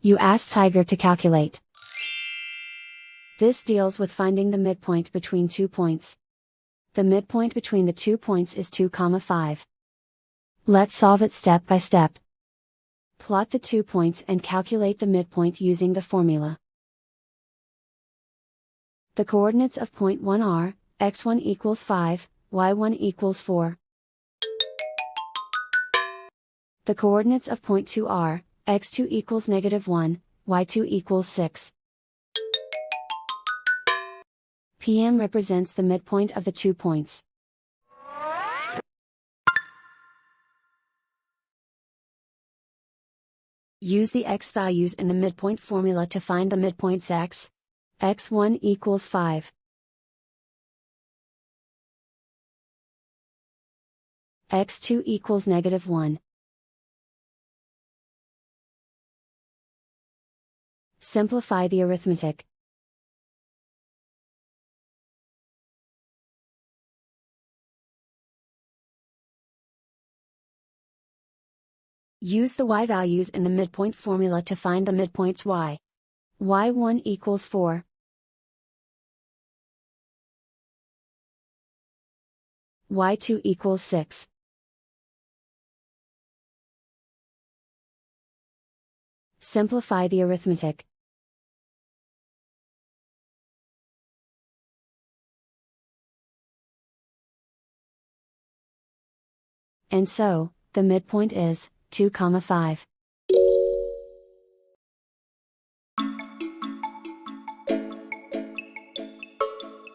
You ask Tiger to calculate. This deals with finding the midpoint between 2 points. The midpoint between the 2 points is 2,5. Let's solve it step by step. Plot the 2 points and calculate the midpoint using the formula. The coordinates of point 1 are, x1 equals 5, y1 equals 4. The coordinates of point 2 are, x2 equals -1, y2 equals 6. PM represents the midpoint of the 2 points. Use the x values in the midpoint formula to find the midpoints x. x1 equals 5. x2 equals -1. Simplify the arithmetic. Use the y values in the midpoint formula to find the midpoints y. y1 equals 4. y2 equals 6. Simplify the arithmetic. And so, the midpoint is 2,5.